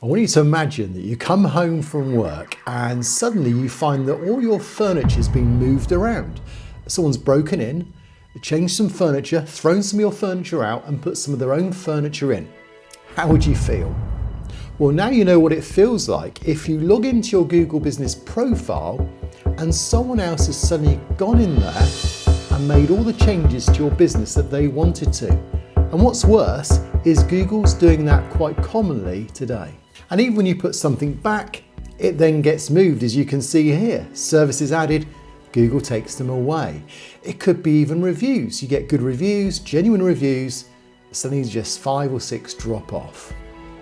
I want you to imagine that you come home from work and suddenly you find that all your furniture has been moved around. Someone's broken in, changed some furniture, thrown some of your furniture out and put some of their own furniture in. How would you feel? Well, now you know what it feels like if you log into your Google business profile and someone else has suddenly gone in there and made all the changes to your business that they wanted to. And what's worse is Google's doing that quite commonly today. And even when you put something back, it then gets moved, as you can see here. Services added, Google takes them away. It could be even reviews. You get good reviews, genuine reviews, suddenly just 5 or 6 drop off.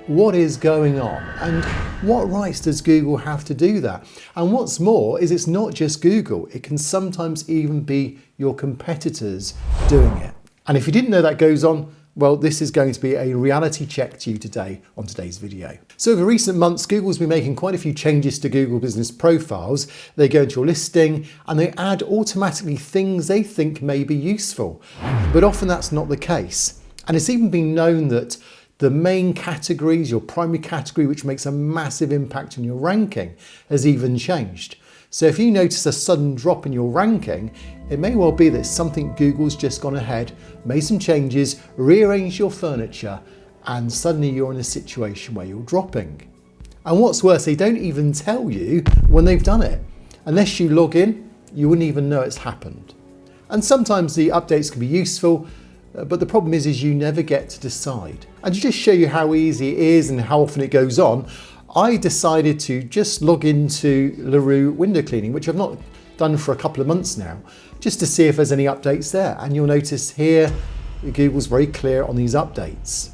What is going on? And what rights does Google have to do that? And what's more is it's not just Google. It can sometimes even be your competitors doing it. And if you didn't know that goes on, well, this is going to be a reality check to you today on today's video. So over recent months, Google's been making quite a few changes to Google business profiles. They go into your listing and they add automatically things they think may be useful. But often that's not the case. And it's even been known that the main categories, your primary category, which makes a massive impact on your ranking, has even changed. So if you notice a sudden drop in your ranking, it may well be that something Google's just gone ahead, made some changes, rearranged your furniture, and suddenly you're in a situation where you're dropping. And what's worse, they don't even tell you when they've done it. Unless you log in, you wouldn't even know it's happened. And sometimes the updates can be useful, but the problem is you never get to decide. And to just show you how easy it is and how often it goes on, I decided to just log into LaRue window cleaning, which I've not done for a couple of months now, just to see if there's any updates there. And you'll notice here, Google's very clear on these updates.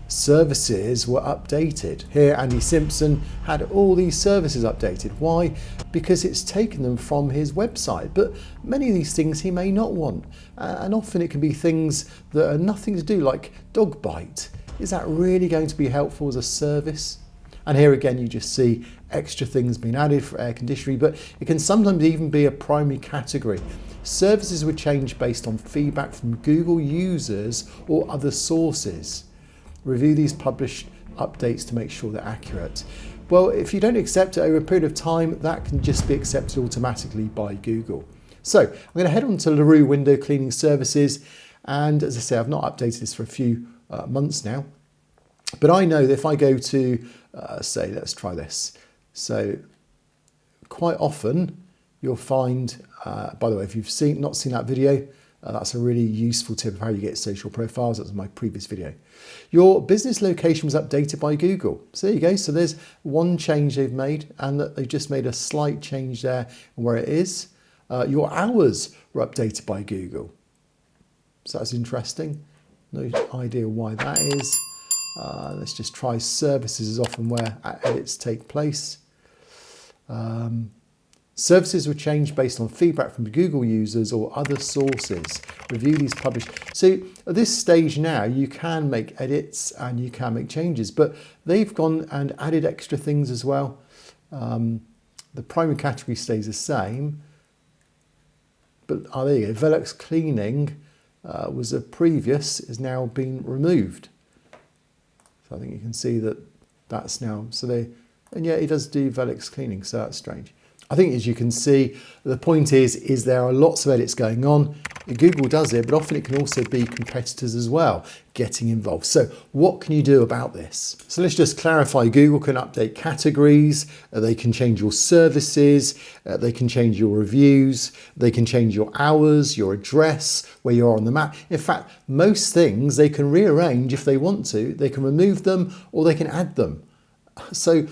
Services were updated. Here, Andy Simpson had all these services updated. Why? Because it's taken them from his website. But many of these things he may not want. And often it can be things that are nothing to do, like dog bite. Is that really going to be helpful as a service? And here again, you just see extra things being added for air conditioning, but it can sometimes even be a primary category. Services were changed based on feedback from Google users or other sources. Review these published updates to make sure they're accurate. Well, if you don't accept it over a period of time, that can just be accepted automatically by Google. So I'm going to head on to LaRue window cleaning services. And as I say, I've not updated this for a few months now. But I know that if I go to, say, let's try this. So quite often you'll find, by the way, if you've not seen that video, that's a really useful tip of how you get social profiles. That was my previous video. Your business location was updated by Google. So there you go. So there's one change they've made, and that they've just made a slight change there where it is. Your hours were updated by Google. So that's interesting. No idea why that is. Let's just try services is often where edits take place. Services were changed based on feedback from Google users or other sources. Review these published. So at this stage now, you can make edits and you can make changes, but they've gone and added extra things as well. The primary category stays the same, but there you go. Velux cleaning was a previous, is now been removed. So I think you can see that that's now, and yeah, it does do Velux cleaning, so that's strange. I think as you can see, the point is there are lots of edits going on. Google does it, but often it can also be competitors as well getting involved. So what can you do about this? So let's just clarify. Google can update categories, they can change your services, they can change your reviews, they can change your hours, your address, where you are on the map. In fact, most things they can rearrange if they want to. They can remove them or they can add them. So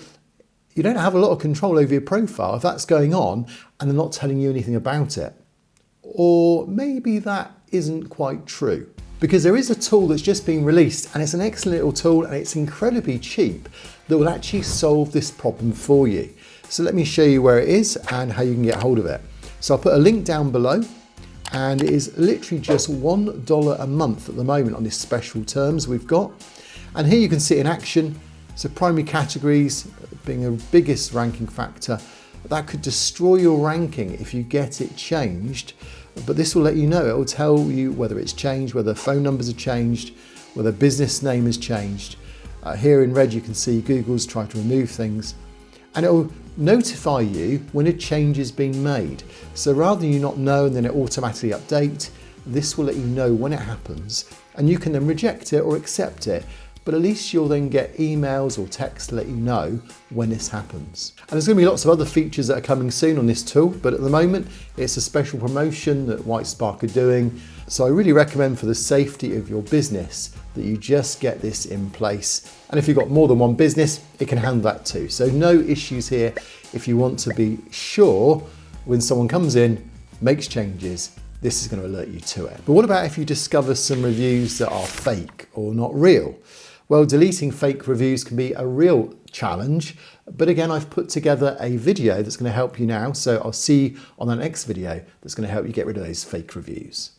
you don't have a lot of control over your profile if that's going on and they're not telling you anything about it. Or maybe that isn't quite true. Because there is a tool that's just been released, and it's an excellent little tool and it's incredibly cheap, that will actually solve this problem for you. So let me show you where it is and how you can get hold of it. So I'll put a link down below, and it is literally just $1 a month at the moment on this special terms we've got. And here you can see it in action. So primary categories being a biggest ranking factor, that could destroy your ranking if you get it changed. But this will let you know, it will tell you whether it's changed, whether phone numbers are changed, whether business name has changed. Here in red you can see Google's tried to remove things, and it will notify you when a change has been made. So rather than you not know and then it automatically update, this will let you know when it happens, and you can then reject it or accept it. But at least you'll then get emails or text to let you know when this happens. And there's going to be lots of other features that are coming soon on this tool, but at the moment it's a special promotion that Whitespark are doing. So I really recommend, for the safety of your business, that you just get this in place. And if you've got more than one business, it can handle that too. So no issues here if you want to be sure when someone comes in, makes changes, this is going to alert you to it. But what about if you discover some reviews that are fake or not real? Well, deleting fake reviews can be a real challenge, but again, I've put together a video that's going to help you now. So I'll see you on the next video that's going to help you get rid of those fake reviews.